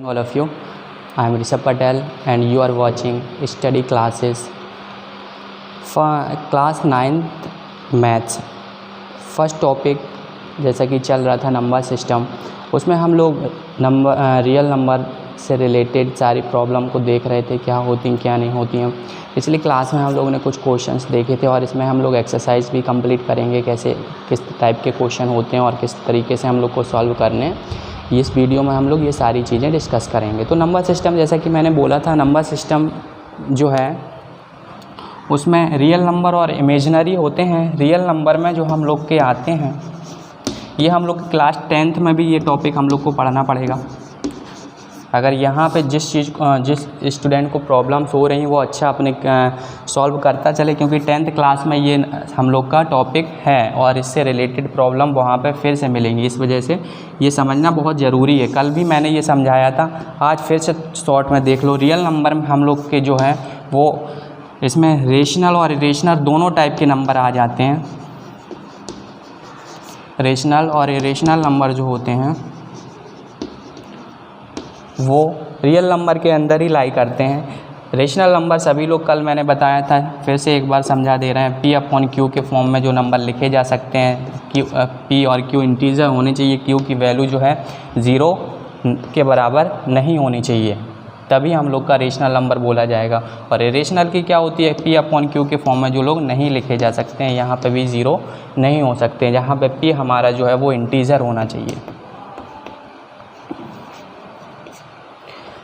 All of you, I am Rishabh Patel and you are watching study classes for class 9th maths. First topic जैसा कि चल रहा था number system, उसमें हम लोग रियल नंबर से रिलेटेड सारी प्रॉब्लम को देख रहे थे, क्या होती हैं क्या नहीं होती हैं। पिछली क्लास में हम लोगों ने कुछ क्वेश्चंस देखे थे और इसमें हम लोग एक्सरसाइज भी कंप्लीट करेंगे, कैसे किस टाइप के क्वेश्चन होते हैं और किस तरीके से हम लोग को सॉल्व करने हैं। इस वीडियो में हम लोग ये सारी चीज़ें डिस्कस करेंगे। तो नंबर सिस्टम, जैसा कि मैंने बोला था, नंबर सिस्टम जो है उसमें रियल नंबर और इमेजिनरी होते हैं। रियल नंबर में जो हम लोग के आते हैं, ये हम लोग क्लास 10th में भी ये टॉपिक हम लोग को पढ़ना पड़ेगा। अगर यहाँ पे जिस स्टूडेंट को प्रॉब्लम्स हो रही हैं वो अच्छा अपने सॉल्व करता चले, क्योंकि 10th क्लास में ये हम लोग का टॉपिक है और इससे रिलेटेड प्रॉब्लम वहाँ पे फिर से मिलेंगी। इस वजह से ये समझना बहुत ज़रूरी है। कल भी मैंने ये समझाया था, आज फिर से शॉर्ट में देख लो। रियल नंबर में हम लोग के जो है वो इसमें रेशनल और इरेशनल दोनों टाइप के नंबर आ जाते हैं। रेशनल और इरेशनल नंबर जो होते हैं वो रियल नंबर के अंदर ही लाई करते हैं। रेशनल नंबर सभी लोग कल मैंने बताया था, फिर से एक बार समझा दे रहे हैं। P/Q के फॉर्म में जो नंबर लिखे जा सकते हैं, P और Q इंटीजर होने चाहिए। Q की वैल्यू जो है 0 के बराबर नहीं होनी चाहिए, तभी हम लोग का रेशनल नंबर बोला जाएगा। और इरेशनल की क्या होती है, P/Q के फॉर्म में जो लोग नहीं लिखे जा सकते हैं, यहाँ पे भी 0 नहीं हो सकते हैं, जहाँ पे P हमारा जो है वो इंटीजर होना चाहिए।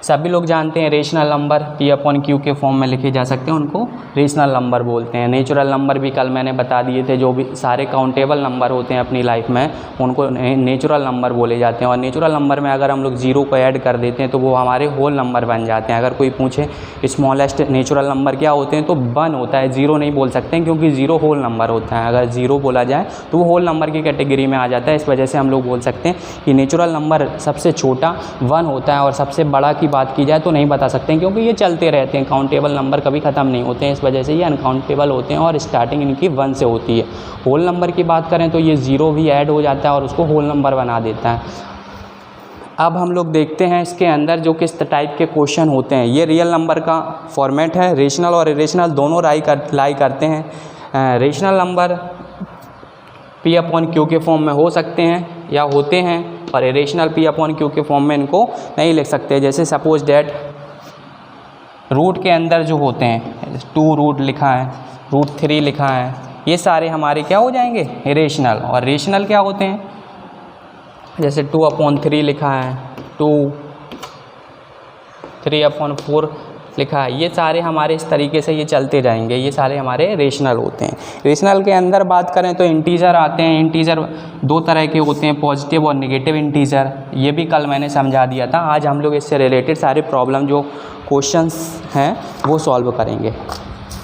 सभी लोग जानते हैं रेशनल नंबर P/Q के फॉर्म में लिखे जा सकते हैं, उनको रेशनल नंबर बोलते हैं। नेचुरल नंबर भी कल मैंने बता दिए थे, जो भी सारे काउंटेबल नंबर होते हैं अपनी लाइफ में उनको नेचुरल नंबर बोले जाते हैं। और नेचुरल नंबर में अगर हम लोग 0 को ऐड कर देते हैं तो वो हमारे होल नंबर बन जाते हैं। अगर कोई पूछे स्मॉलेस्ट नेचुरल नंबर क्या होते हैं तो 1 होता है, 0 नहीं बोल सकते हैं, क्योंकि 0 होल नंबर होता है। अगर 0 बोला जाए तो वो होल नंबर की कैटेगरी में आ जाता है। इस वजह से हम लोग बोल सकते हैं कि नेचुरल नंबर सबसे छोटा 1 होता है और सबसे बड़ा की बात की जाए तो नहीं बता सकते हैं, क्योंकि ये चलते रहते हैं। काउंटेबल नंबर कभी ख़त्म नहीं होते हैं, इस वजह से ये अनकाउंटेबल होते हैं और स्टार्टिंग इनकी 1 से होती है। होल नंबर की बात करें तो ये 0 भी ऐड हो जाता है और उसको होल नंबर बना देता है। अब हम लोग देखते हैं इसके अंदर जो किस टाइप के क्वेश्चन होते हैं। ये रियल नंबर का फॉर्मेट है। रेशनल और इरेशनल दोनों लाई करते हैं। रेशनल नंबर P/Q के फॉर्म में हो सकते हैं या होते हैं, और इरेशनल P/Q के फॉर्म में इनको नहीं लिख सकते। जैसे सपोज डैट रूट के अंदर जो होते हैं 2 रूट लिखा है, √3 लिखा है, ये सारे हमारे क्या हो जाएंगे, इरेशनल। और रेशनल क्या होते हैं, जैसे 2/3 लिखा है, 2 3/4 लिखा है, ये सारे हमारे इस तरीके से ये चलते जाएंगे। ये सारे हमारे रेशनल होते हैं। रेशनल के अंदर बात करें तो इंटीजर आते हैं। इंटीजर 2 तरह के होते हैं, पॉजिटिव और नेगेटिव इंटीजर। ये भी कल मैंने समझा दिया था। आज हम लोग इससे रिलेटेड सारे प्रॉब्लम जो क्वेश्चंस हैं वो सॉल्व करेंगे।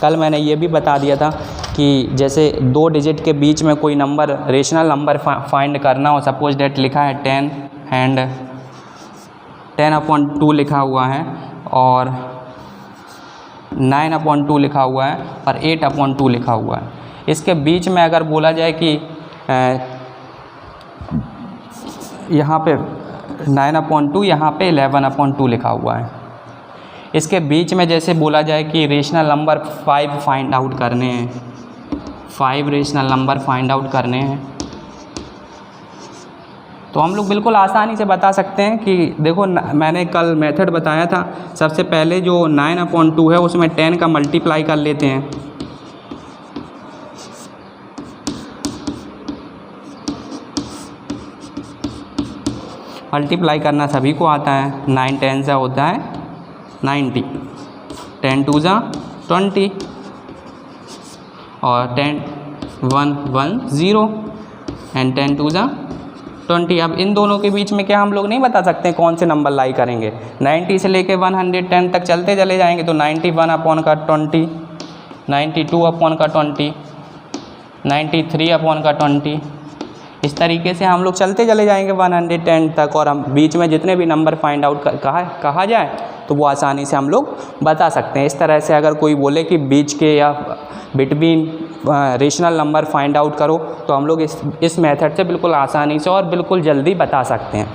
कल मैंने ये भी बता दिया था कि जैसे 2 डिजिट के बीच में कोई नंबर रेशनल नंबर फाइंड करना हो, सपोज डेट लिखा है 10 एंड 10/2 लिखा हुआ है और 9/2 लिखा हुआ है और 8/2 लिखा हुआ है। इसके बीच में अगर बोला जाए कि यहाँ पे 9/2, यहाँ पे 11/2 लिखा हुआ है। इसके बीच में जैसे बोला जाए कि रेशनल नंबर 5 फाइंड आउट करने हैं, 5 रेशनल नंबर फाइंड आउट करने हैं, तो हम लोग बिल्कुल आसानी से बता सकते हैं कि देखो मैंने कल मेथड बताया था। सबसे पहले जो 9/2 है उसमें 10 का मल्टीप्लाई कर लेते हैं। मल्टीप्लाई करना सभी को आता है। 9 10 से होता है 90, 10 2 जा 20 और 10 1 1 0 एंड 10 2 जा 20। अब इन दोनों के बीच में क्या हम लोग नहीं बता सकते कौन से नंबर लाई करेंगे। 90 से लेके 110 तक चलते चले जाएंगे तो 91/20, 92/20, 93/20, इस तरीके से हम लोग चलते चले जाएंगे 110 तक। और हम बीच में जितने भी नंबर फाइंड आउट कहा जाए तो वो आसानी से हम लोग बता सकते हैं। इस तरह से अगर कोई बोले कि बीच के या between rational number find out करो तो हम लोग इस मेथड से बिल्कुल आसानी से और बिल्कुल जल्दी बता सकते हैं।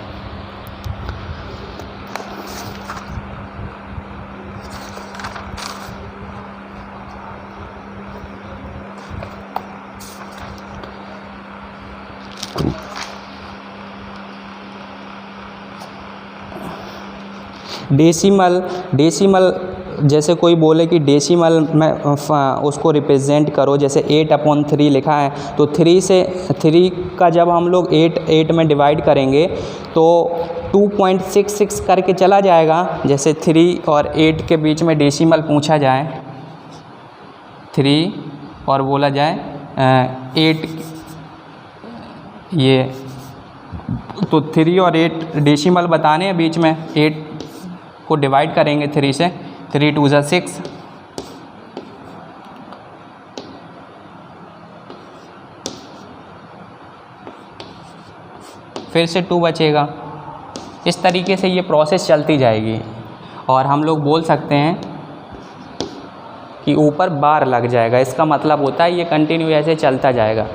डेसिमल जैसे कोई बोले कि डेसिमल में उसको रिप्रेजेंट करो, जैसे 8/3 लिखा है तो 3 का जब हम लोग 8 में डिवाइड करेंगे तो 2.66 करके चला जाएगा। जैसे 3 और 8 के बीच में डेसिमल पूछा जाए, 3 और बोला जाए 8, ये तो 3 और 8 डेसिमल बताने हैं बीच में, 8 को डिवाइड करेंगे 3 से, 3 2 ज़ा 6, फिर से 2 बचेगा। इस तरीके से ये प्रोसेस चलती जाएगी और हम लोग बोल सकते हैं कि ऊपर बार लग जाएगा। इसका मतलब होता है ये कंटिन्यू ऐसे चलता जाएगा,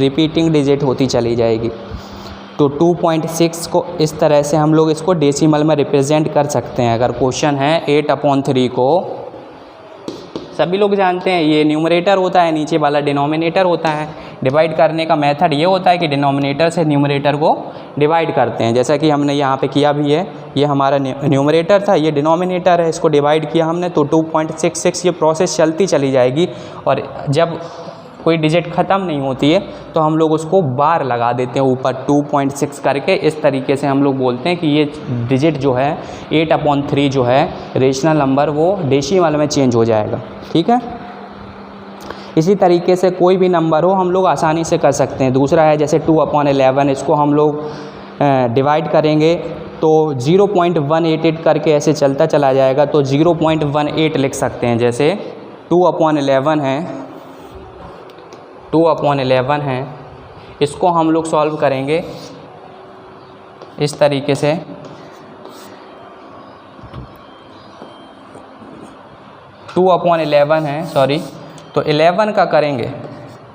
रिपीटिंग डिजिट होती चली जाएगी। तो 2.6 को इस तरह से हम लोग इसको डेसिमल में रिप्रेजेंट कर सकते हैं। अगर क्वेश्चन है 8/3 को, सभी लोग जानते हैं ये न्यूमरेटर होता है, नीचे वाला डिनोमिनेटर होता है। डिवाइड करने का मेथड ये होता है कि डिनोमिनेटर से न्यूमरेटर को डिवाइड करते हैं, जैसा कि हमने यहाँ पे किया भी है। ये हमारा न्यूमरेटर था, ये डिनोमिनेटर है, इसको डिवाइड किया हमने तो 2.66। ये प्रोसेस चलती चली जाएगी और जब कोई डिजिट ख़त्म नहीं होती है तो हम लोग उसको बार लगा देते हैं ऊपर 2.6 करके। इस तरीके से हम लोग बोलते हैं कि ये डिजिट जो है 8/3 जो है रेशनल नंबर वो डेसिमल में चेंज हो जाएगा। ठीक है, इसी तरीके से कोई भी नंबर हो हम लोग आसानी से कर सकते हैं। दूसरा है जैसे 2/11, इसको हम लोग डिवाइड करेंगे तो 0.188 करके ऐसे चलता चला जाएगा, तो 0.18 लिख सकते हैं। जैसे 2/11 है, 2/11 है, इसको हम लोग सॉल्व करेंगे इस तरीके से। टू अपॉन 11 है, सॉरी, तो 11 का करेंगे,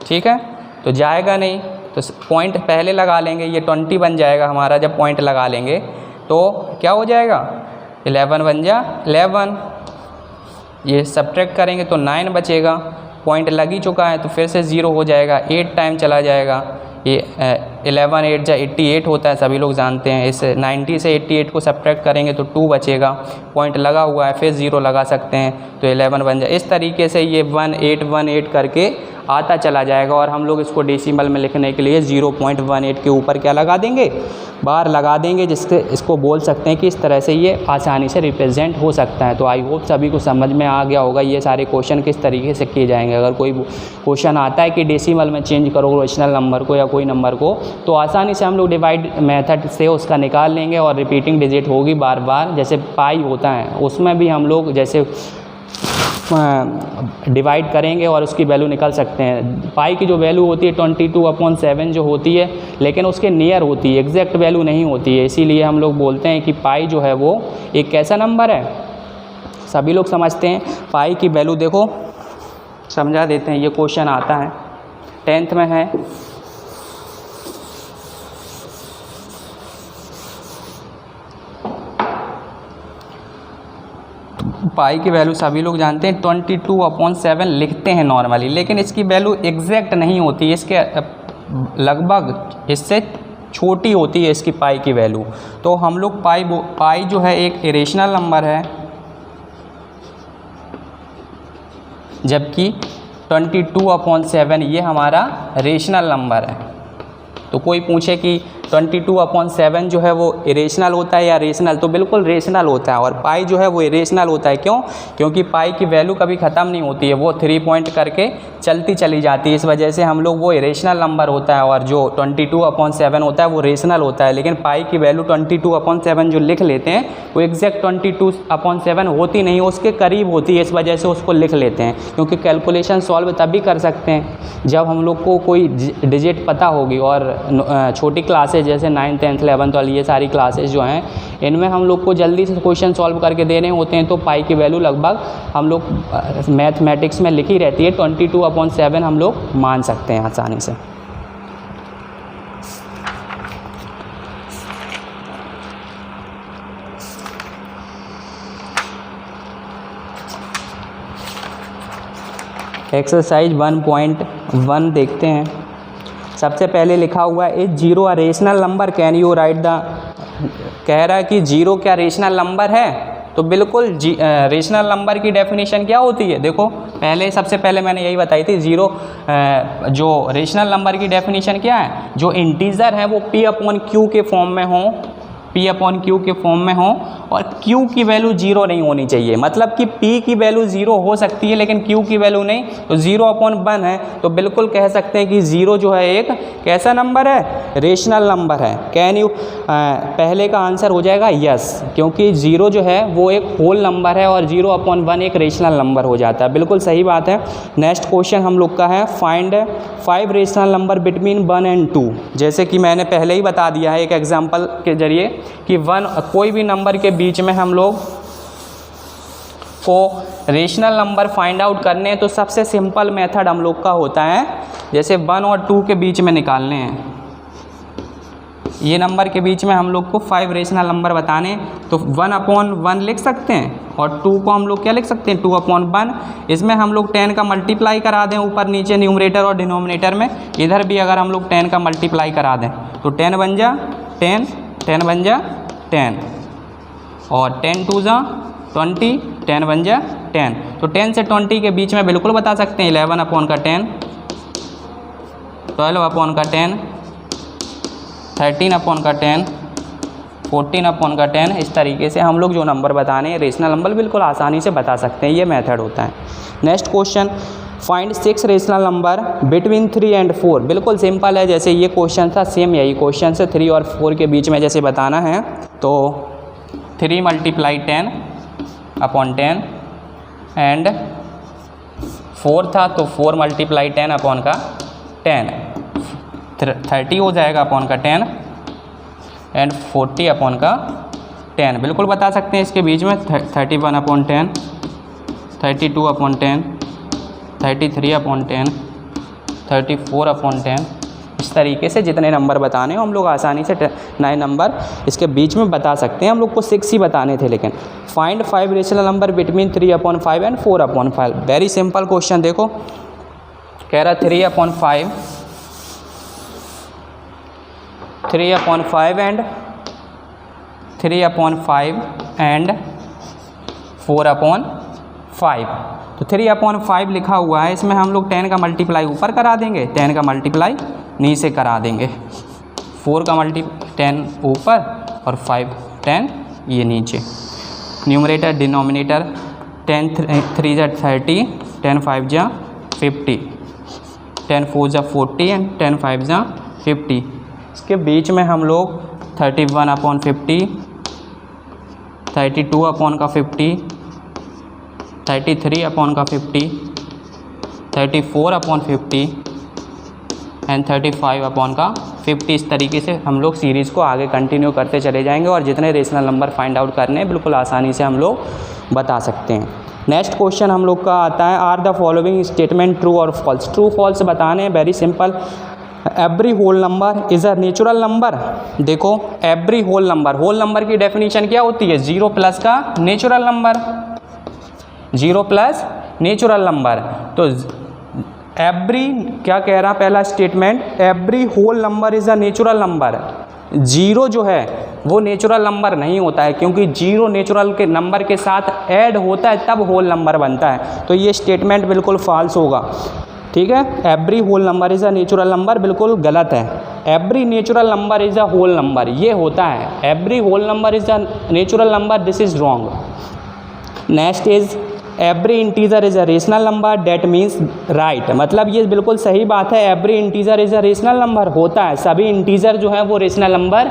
ठीक है, तो जाएगा नहीं, तो पॉइंट पहले लगा लेंगे, ये 20 बन जाएगा हमारा। जब पॉइंट लगा लेंगे तो क्या हो जाएगा, 11 बन जा 11, ये सब्ट्रैक्ट करेंगे तो 9 बचेगा। पॉइंट लग ही चुका है तो फिर से 0 हो जाएगा, 8 टाइम चला जाएगा। ये 11 8 जा 88 होता है, सभी लोग जानते हैं। इस 90 से 88 को सब्ट्रैक्ट करेंगे तो 2 बचेगा। पॉइंट लगा हुआ है, फिर 0 लगा सकते हैं तो 11 बन जाए। इस तरीके से ये 1818 करके आता चला जाएगा और हम लोग इसको डेसिमल में लिखने के लिए 0.18 के ऊपर क्या लगा देंगे, बार लगा देंगे, जिससे इसको बोल सकते हैं कि इस तरह से ये आसानी से रिप्रेजेंट हो सकता है। तो आई होप सभी को समझ में आ गया होगा ये सारे क्वेश्चन किस तरीके से किए जाएंगे। अगर कोई क्वेश्चन आता है कि डेसिमल में चेंज करो रेशनल नंबर को या कोई नंबर को, तो आसानी से हम लोग डिवाइड मेथड से उसका निकाल लेंगे और रिपीटिंग डिजिट होगी बार बार। जैसे पाई होता है उसमें भी हम लोग जैसे डिवाइड करेंगे और उसकी वैल्यू निकाल सकते हैं। पाई की जो वैल्यू होती है 22/7 जो होती है, लेकिन उसके नियर होती है, एग्जैक्ट वैल्यू नहीं होती है। इसीलिए हम लोग बोलते हैं कि पाई जो है वो एक कैसा नंबर है, सभी लोग समझते हैं। पाई की वैल्यू देखो, समझा देते हैं, ये क्वेश्चन आता है 10th में है। पाई की वैल्यू सभी लोग जानते हैं 22/7 लिखते हैं नॉर्मली, लेकिन इसकी वैल्यू एग्जैक्ट नहीं होती है, इसके लगभग इससे छोटी होती है इसकी पाई की वैल्यू। तो हम लोग पाई जो है एक इरेशनल नंबर है, जबकि 22/7 ये हमारा रेशनल नंबर है। तो कोई पूछे कि 22/7 जो है वो इरेशनल होता है या रेशनल, तो बिल्कुल रेशनल होता है। और पाई जो है वो इरेशनल होता है, क्यों? क्योंकि पाई की वैल्यू कभी ख़त्म नहीं होती है, वो 3 पॉइंट करके चलती चली जाती है। इस वजह से हम लोग वो इरेशनल नंबर होता है और जो 22/7 होता है वो रेशनल होता है। लेकिन पाई की वैल्यू 22/7 जो लिख लेते हैं वो एग्जैक्ट 22/7 होती नहीं, उसके करीब होती है, इस वजह से उसको लिख लेते हैं। क्योंकि कैलकुलेशन सॉल्व तभी कर सकते हैं जब हम लोग को कोई डिजिट पता होगी। और छोटी क्लासेज जैसे 9th 10th 11th वाली ये सारी क्लासेज जो हैं, इनमें हम लोग को जल्दी से क्वेश्चन सॉल्व करके देने होते हैं, तो पाई की वैल्यू लगभग हम लोग मैथमेटिक्स में लिखी रहती है 22/7 हम लोग मान सकते हैं आसानी से। एक्सरसाइज 1.1 देखते हैं। सबसे पहले लिखा हुआ है is 0 a rational number, can you right the, कह रहा है कि 0 क्या रेशनल नंबर है, तो तो बिल्कुल रेशनल नंबर की डेफिनेशन क्या होती है, देखो पहले सबसे पहले मैंने यही बताई थी, ज़ीरो जो रेशनल नंबर की डेफिनेशन क्या है, जो इंटीजर है वो p अपॉन क्यू के फॉर्म में हो, p अपॉन क्यू के फॉर्म में हो और q की वैल्यू ज़ीरो नहीं होनी चाहिए। मतलब कि p की वैल्यू ज़ीरो हो सकती है लेकिन q की वैल्यू नहीं, तो 0/1 है, तो बिल्कुल कह सकते हैं कि 0 जो है एक कैसा नंबर है, रेशनल नंबर है। कैन यू पहले का आंसर हो जाएगा यस, क्योंकि 0 जो है वो एक होल नंबर है और 0/1 एक रेशनल नंबर हो जाता है। बिल्कुल सही बात है। नेक्स्ट क्वेश्चन हम लोग का है find 5 rational number between 1 and 2। जैसे कि मैंने पहले ही बता दिया है एक एग्जाम्पल के जरिए कि कोई भी नंबर के बीच में हम लोग को रेशनल नंबर फाइंड आउट करने हैं तो सबसे सिंपल मेथड हम लोग का होता है, जैसे 1 और 2 के बीच में निकालने हैं, ये नंबर के बीच में हम लोग को 5 रेशनल नंबर बताने, तो 1/1 लिख सकते हैं और 2 को हम लोग क्या लिख सकते हैं, 2/1। इसमें हम लोग 10 का मल्टीप्लाई करा दें ऊपर नीचे न्यूमरेटर और डिनोमिनेटर में, इधर भी अगर हम लोग 10 का मल्टीप्लाई करा दें तो 10 बन जा 10, 10 बन जा 10 और 10 2 जा 20, 10 बन जा 10। तो 10 से 20 के बीच में बिल्कुल बता सकते हैं 11/10, 12/10, 13/10, 14/10। इस तरीके से हम लोग जो नंबर बताने हैं रेशनल नंबर बिल्कुल आसानी से बता सकते हैं, ये मेथड होता है। Next question find 6 rational number between 3 and 4। बिल्कुल सिंपल है, जैसे ये क्वेश्चन था सेम यही क्वेश्चन से 3 और 4 के बीच में जैसे बताना है, तो 3 × 10/10 एंड 4 था तो 4 × 10/10, 30 हो जाएगा अपॉन का 10 एंड 40/10। बिल्कुल बता सकते हैं इसके बीच में 31/10, 32/10, 33/10, 34/10। इस तरीके से जितने नंबर बताने हो हम लोग आसानी से 9 नंबर इसके बीच में बता सकते हैं। हम लोग को 6 ही बताने थे, लेकिन find 5 rational number between 3/5 and 4/5। Very simple question, देखो कह रहा 3/5 एंड 4/5। तो 3/5 लिखा हुआ है, इसमें हम लोग 10 का मल्टीप्लाई ऊपर करा देंगे, 10 का मल्टीप्लाई नीचे करा देंगे, 4 का 10 ऊपर और 10 ये नीचे। Numerator denominator 10 3 × 30, 10 5 × 50, 10 4 × 40 and 10 5 × 50। इसके बीच में हम लोग 31/50, 32/50, 33/50, 34/50 एंड 35/50। इस तरीके से हम लोग सीरीज़ को आगे कंटिन्यू करते चले जाएंगे और जितने रेशनल नंबर फाइंड आउट करने हैं बिल्कुल आसानी से हम लोग बता सकते हैं। नेक्स्ट क्वेश्चन हम लोग का आता है are the following statement true और फॉल्स। ट्रू फॉल्स बताने हैं, very simple. Every whole number is a natural number. देखो एवरी होल नंबर की डेफिनेशन क्या होती है, 0 प्लस का natural number, 0 plus natural number. तो एवरी क्या कह रहा पहला statement, every whole number is a natural number. 0 जो है वो नेचुरल नंबर नहीं होता है, क्योंकि 0 नेचुरल के नंबर के साथ ऐड होता है तब होल नंबर बनता है। तो ये स्टेटमेंट बिल्कुल फॉल्स होगा, ठीक है। Every whole number is a natural number बिल्कुल गलत है। Every natural number is a whole number, ये होता है। Every whole number is a natural number, this is wrong. Next is every integer is a rational number, that means right. मतलब ये बिल्कुल सही बात है, every integer is a rational number होता है, सभी इंटीजर जो है वो रेशनल नंबर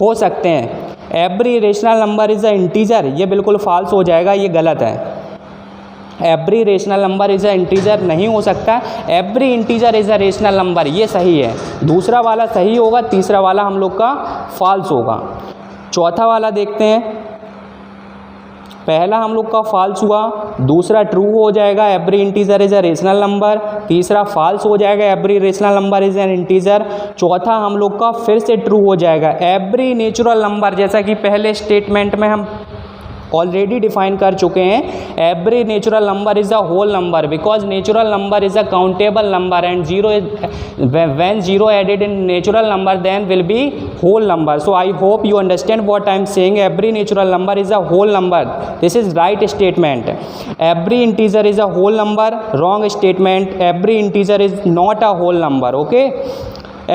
हो सकते हैं। Every rational number is a integer, ये बिल्कुल फॉल्स हो जाएगा, ये गलत है। Every rational number is a integer नहीं हो सकता, every integer is a rational number, ये सही है। दूसरा वाला सही होगा, तीसरा वाला हम लोग का फॉल्स होगा। चौथा वाला देखते हैं, पहला हम लोग का फॉल्स हुआ, दूसरा ट्रू हो जाएगा, every integer is a rational number. तीसरा फॉल्स हो जाएगा, every rational number is an integer. चौथा हम लोग का फिर से ट्रू हो जाएगा, एवरी नेचुरल नंबर। जैसा कि पहले स्टेटमेंट में हम ऑलरेडी डिफाइन कर चुके हैं। Every natural number is a whole number because natural number is a countable number and zero is when zero added in natural number then will be whole number. So I hope you understand what I am saying. Every natural number is a whole number. This is right statement. Every integer is a whole number. Wrong statement. Every integer is not a whole number. Okay.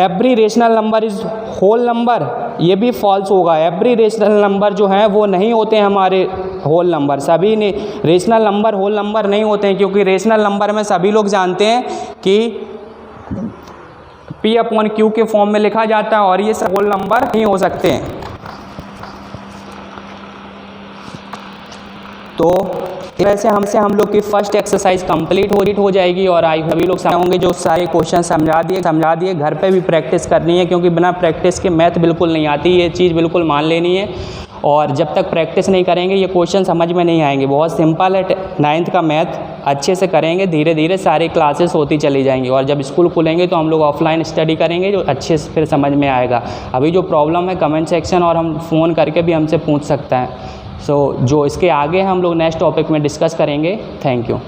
Every rational number is whole number. ये भी false होगा। Every rational number जो हैं वो नहीं होते हैं हमारे whole number। सभी ने rational number whole number नहीं होते हैं, क्योंकि rational number में सभी लोग जानते हैं कि P अपॉन Q के फॉर्म में लिखा जाता है और ये सब होल नंबर नहीं हो सकते हैं। तो वैसे हम लोग की फर्स्ट एक्सरसाइज कंप्लीट हो जाएगी और आई सभी लोग समझ होंगे। जो सारे क्वेश्चन समझा दिए घर पे भी प्रैक्टिस करनी है, क्योंकि बिना प्रैक्टिस के मैथ बिल्कुल नहीं आती, ये चीज़ बिल्कुल मान लेनी है। और जब तक प्रैक्टिस नहीं करेंगे ये क्वेश्चन समझ में नहीं आएंगे। बहुत सिंपल है, 9th का मैथ अच्छे से करेंगे, धीरे धीरे सारी क्लासेस होती चली जाएंगी और जब स्कूल खुलेंगे तो हम लोग ऑफलाइन स्टडी करेंगे, जो अच्छे से फिर समझ में आएगा। अभी जो प्रॉब्लम है कमेंट सेक्शन और हम फ़ोन करके भी हमसे पूछ सकते हैं। सो जो इसके आगे हम लोग नेक्स्ट टॉपिक में डिस्कस करेंगे। Thank you.